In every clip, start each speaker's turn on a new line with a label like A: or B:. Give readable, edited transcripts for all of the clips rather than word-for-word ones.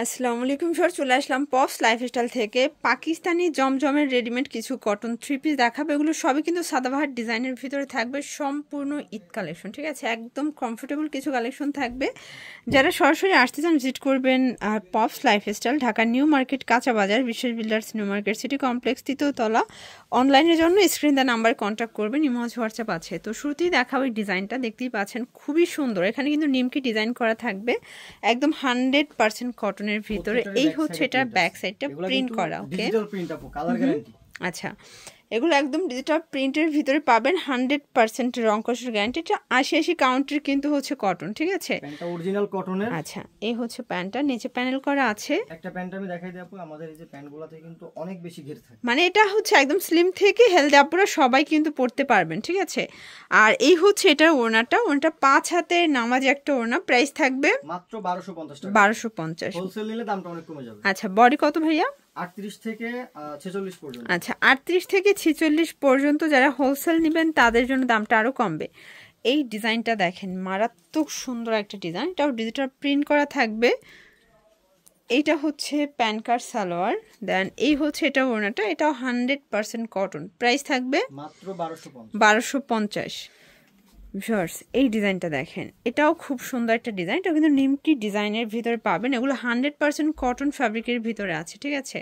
A: আসসালামু আলাইকুম স্যার, চলে আসলাম পপস লাইফস্টাইল থেকে। পাকিস্তানি জমজমের রেডিমেড কিছু কটন থ্রি পিস দেখাবে। এগুলো সবই কিন্তু সাদাবাহার ডিজাইনের ভিতরে থাকবে, সম্পূর্ণ ঈদ কালেকশন। ঠিক আছে, একদম কমফোর্টেবল কিছু কালেকশন থাকবে। যারা সরাসরি আসতে চান ভিজিট করবেন pops lifestyle, Dhaka new market, কাঁচা বাজার, বিশ্বের builders new market, city complex, তৃতীয় তলা। অনলাইনের জন্য স্ক্রিন দা নাম্বার কন্ট্যাক্ট করবেন, ইমোজ হোয়াটসঅ্যাপ আছে। তো শুরুতেই দেখাবো এই ডিজাইনটা, দেখতেই পাচ্ছেন খুবই সুন্দর। এখানে কিন্তু নিমকি ডিজাইন করা থাকবে, একদম 100% কটনের ভিতরে। এই হচ্ছে এটা ব্যাক সাইডটা প্রিন্ট করা। ওকে, আচ্ছা, এগুলো একদম ডিজিটাল প্রিন্টের ভিতরে পাবেন, 100% রং কষের গ্যারান্টি। এটা 80 কাউন্টের কিন্তু হচ্ছে কটন। ঠিক আছে,
B: প্যান্টটা অরিজিনাল কটনের।
A: আচ্ছা, এই হচ্ছে প্যান্টটা, নিচে প্যানেল করা আছে।
B: একটা প্যান্ট আমি দেখাই দেব, আমাদের এই যে প্যান্টগুলোতে কিন্তু অনেক বেশি ঘের থাকে,
A: মানে এটা হচ্ছে একদম স্লিম থেকে হেলদি আপুরা সবাই কিন্তু পড়তে পারবেন। ঠিক আছে, আর এই হচ্ছে এটার ওড়নাটা, 5 হাতের নামাজি একটা ওড়না। প্রাইস থাকবে
B: মাত্র 1250 টাকা।
A: 1250,
B: হোলসেল নিলে দামটা অনেক কমে যাবে।
A: আচ্ছা, বডি কত ভাইয়া?
B: 38 থেকে 46 পর্যন্ত।
A: আচ্ছা, 38 থেকে 46 পর্যন্ত যারা হোলসেল নেবেন তাদের জন্য দামটা আরো কমবে। এই ডিজাইনটা দেখেন, মারাত্মক সুন্দর একটা ডিজাইন। এটাও ডিজিটাল প্রিন্ট করা থাকবে। এইটা হচ্ছে প্যান কার্ড সালোয়ার, দেন এই হচ্ছে এটা ওড়নাটা, এটাও 100% কটন। প্রাইস থাকবে
B: মাত্র 1250।
A: 1250। ভিউয়ার্স, এই ডিজাইনটা দেখেন, এটাও খুব সুন্দর একটা ডিজাইন। এটা কিন্তু নিমকি ডিজাইনের ভিতরে পাবেন। এগুলো 100% কটন ফ্যাব্রিকের ভিতরে আছে। ঠিক আছে,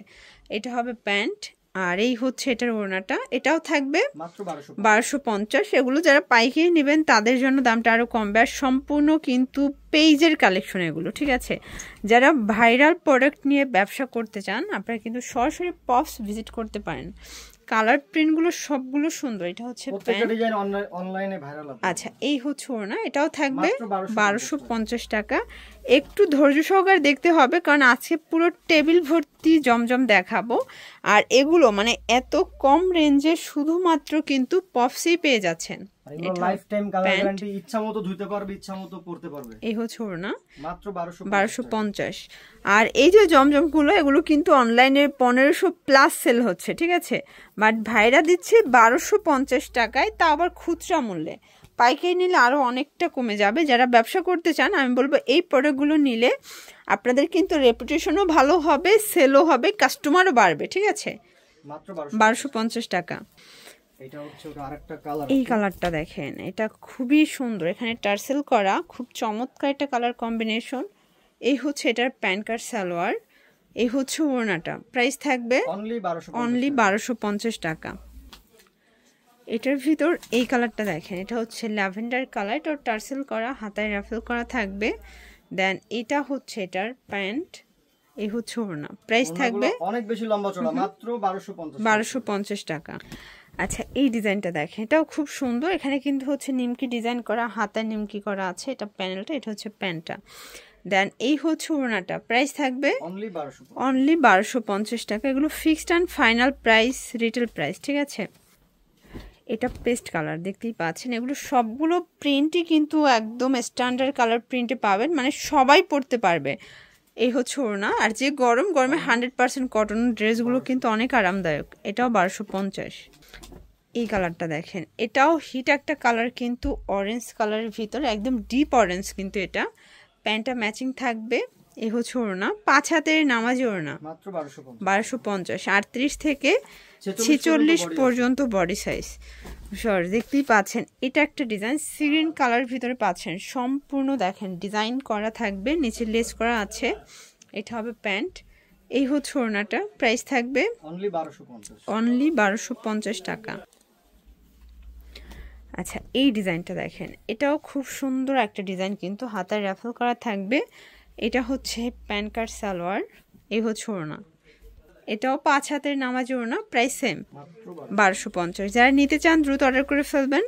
A: এটা হবে প্যান্ট, আর এই হচ্ছে এটার ওড়নাটা, এটাও থাকবে
B: মাত্র
A: 1250। এগুলো যারা পাইকারি নেবেন তাদের জন্য দামটা আরও কমবে। আর সম্পূর্ণ কিন্তু পেজের কালেকশন এগুলো। ঠিক আছে, যারা ভাইরাল প্রোডাক্ট নিয়ে ব্যবসা করতে চান আপনারা কিন্তু সরাসরি পপস ভিজিট করতে পারেন। কালার প্রিন্টগুলো সবগুলো সুন্দর। এটা হচ্ছে
B: প্রত্যেকটা ডিজাইন অনলাইনে ভাইরাল আছে।
A: আচ্ছা, এই হচ্ছে ওড়না, এটাও থাকবে 1250 টাকা। একটু ধৈর্য সহকারে দেখতে হবে, কারণ আজকে পুরো টেবিল ভর্তি জমজম দেখাবো। আর এগুলো মানে এত কম রেঞ্জে শুধুমাত্র কিন্তু পপসেই পেয়ে যাচ্ছেন।
B: লাইফ টাইম কালার গ্যারান্টি, ইচ্ছামতো ধুইতে পারবে, ইচ্ছামতো পরতে পারবে।
A: এই হচ্ছে ওড়না,
B: মাত্র
A: 1250। আর এই যে জমজমগুলো, এগুলো কিন্তু অনলাইনে 1500+ সেল হচ্ছে। ঠিক আছে, বাট ভাইরা দিচ্ছে 1250 টাকায়, তা আবার খুচরা মূল্যে। পাইকারি নিলে আরও অনেকটা কমে যাবে। যারা ব্যবসা করতে চান আমি বলবো এই প্রোডাক্টগুলো নিলে আপনাদের কিন্তু রেপুটেশনও ভালো হবে, সেলও হবে, কাস্টমারও বাড়বে। ঠিক আছে,
B: মাত্র
A: 1250 টাকা।
B: এটা হচ্ছে আরেকটা কালার,
A: এই কালারটা দেখেন, এটা খুবই সুন্দর। এখানে টার্সেল করা, খুব চমৎকার একটা কালার কম্বিনেশন। এই হচ্ছে এটার প্যান কার্ড সালোয়ার, এই হচ্ছে ওড়নাটা। প্রাইস থাকবে অনলি 1250 টাকা। এটার ভিতর এই কালারটা দেখেন, এটা হচ্ছে ল্যাভেন্ডার কালার, এটা টার্সেল করা, হাতায় রাফেল করা থাকবে। দেন এটা হচ্ছে এটার প্যান্ট, এই হচ্ছে ওড়না। প্রাইস থাকবে
B: অনেক বেশি লম্বা চড়া, মাত্র
A: 1250 টাকা। আচ্ছা, এই ডিজাইনটা দেখেন, এটাও খুব সুন্দর। এখানে কিন্তু হচ্ছে নিমকি ডিজাইন করা, হাতায় নিমকি করা আছে। এটা প্যানেলটা, এটা হচ্ছে প্যান্টটা। দেন এই হচ্ছে ওড়নাটা। প্রাইস থাকবে অনলি 1250 টাকা। এগুলো fixed and final price, retail price. ঠিক আছে, এটা পেস্ট কালার দেখতেই পাচ্ছেন। এগুলো সবগুলো প্রিন্টই কিন্তু একদম স্ট্যান্ডার্ড কালার প্রিন্টে পাবেন, মানে সবাই পরতে পারবে। এই হচ্ছে ওড়না, আর যে গরমে 100% কটন ড্রেসগুলো কিন্তু অনেক আরামদায়ক। এটাও 1250। এই কালারটা দেখেন, এটাও হিট একটা কালার, কিন্তু অরেঞ্জ কালারের ভিতরে, একদম ডিপ অরেঞ্জ। কিন্তু এটা প্যান্টটা ম্যাচিং থাকবে। এই হচ্ছে ওড়না, 5 হাতের নামাজি ওড়না,
B: মাত্র
A: 1250। 38 থেকে 46 পর্যন্ত বডি সাইজ। দেখতেই পাচ্ছেন, এটা একটা ডিজাইন সিগ্রিন কালার ভিতরে পাচ্ছেন। সম্পূর্ণ দেখেন ডিজাইন করা থাকবে, নিচে লেস করা আছে। এটা হবে প্যান্ট, এই হচ্ছে ওড়নাটা। প্রাইস থাকবে অনলি 1250 টাকা। আচ্ছা, এই ডিজাইনটা দেখেন, এটাও খুব সুন্দর একটা ডিজাইন, কিন্তু হাতায় রাফেল করা থাকবে। এটা হচ্ছে প্যান কার্ড সালোয়ার, এই হচ্ছে ওড়না, এটাও 5 হাতের নামাজি ওড়না। Price same 1250। যারা নিতে চান দ্রুত অর্ডার করে ফেলবেন।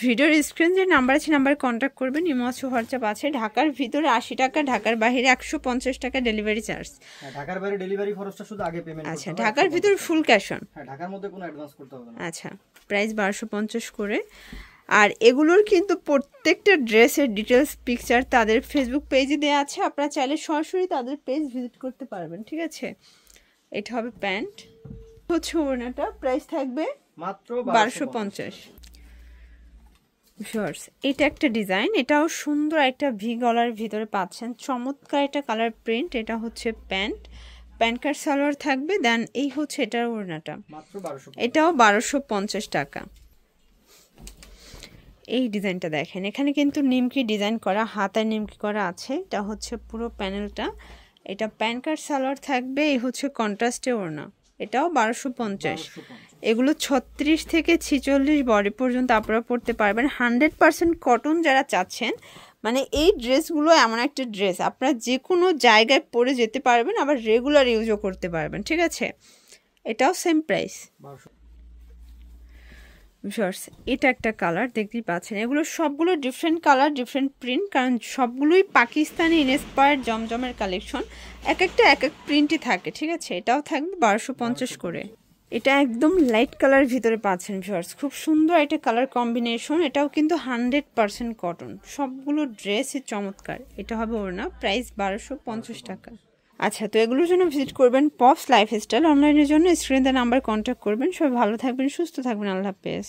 A: ভিডিওর স্ক্রিন যে নাম্বার আছে নাম্বারে কন্ট্যাক্ট করবেন, ইমো আছে, হোয়াটসঅ্যাপ আছে। ঢাকার ভিতরে 80 টাকা, ঢাকার বাইরে 150 টাকা ডেলিভারি চার্জ।
B: ঢাকার বাইরে ডেলিভারি খরচটা শুধু আগে পেমেন্ট করতে হবে।
A: আচ্ছা, ঢাকার ভিতরে ফুল ক্যাশ অন।
B: হ্যাঁ, ঢাকার মধ্যে কোনো অ্যাডভান্স করতে হবে না।
A: আচ্ছা, প্রাইস 1250 করে। আর এগুলোর কিন্তু প্রত্যেকটা ড্রেসের ডিটেলস পিকচার তাদের ফেসবুক পেজে দেওয়া আছে, আপনারা চাইলে সরাসরি তাদের পেজ ভিজিট করতে পারবেন। ঠিক আছে, এটা হবে প্যান্ট, হচ্ছে ওড়নাটা। প্রাইস থাকবে
B: মাত্র
A: 1250। ভিউয়ার্স এটা একটা ডিজাইন, এটাও সুন্দর একটা ভি গলার ভিতরে পাচ্ছেন, চমৎকার একটা কালার প্রিন্ট। এটা হচ্ছে প্যান্ট, প্যান্ট কাট সালোয়ার থাকবে। দেন এই হচ্ছে এটার ওড়নাটা, এটাও 1250 টাকা। এই ডিজাইনটা দেখেন, এখানে কিন্তু নিমকি ডিজাইন করা, হাতায় নিমকি করা আছে। এটা হচ্ছে পুরো প্যানেলটা, এটা প্যান্ট কাট সালোয়ার থাকবে। এই হচ্ছে কন্ট্রাস্টে ওড়না, এটাও 1250। এগুলো 36 থেকে 46 বডি পর্যন্ত আপনারা পরতে পারবেন। 100% কটন যারা চাচ্ছেন, মানে এই ড্রেসগুলো এমন একটা ড্রেস আপনারা যে কোনো জায়গায় পরে যেতে পারবেন, আবার রেগুলার ইউজও করতে পারবেন, ঠিক আছে। এটাও সেম প্রাইস। ভিউয়ার্স এটা একটা কালার দেখতেই পাচ্ছেন, এগুলো সবগুলো ডিফারেন্ট কালার, ডিফারেন্ট প্রিন্ট, কারণ সবগুলোই পাকিস্তানি ইন্সপায়ার্ড জমজমের কালেকশন। এক একটা এক এক প্রিন্টই থাকে, ঠিক আছে। এটাও থাকবে 1250 করে। এটা একদম লাইট কালার ভিতরে পাচ্ছেন ভিউয়ার্স, খুব সুন্দর একটা কালার কম্বিনেশন। এটাও কিন্তু 100% কটন, সবগুলো ড্রেসই চমৎকার। এটা হবে ওড়না, প্রাইস 1250 টাকা। আচ্ছা, তো এগুলোর জন্য ভিজিট করবেন পপস লাইফস্টাইল। অনলাইনের জন্য স্ক্রিনে নাম্বার কন্ট্যাক্ট করবেন। সবাই ভালো থাকবেন, সুস্থ থাকবেন, আল্লাহ হাফেজ।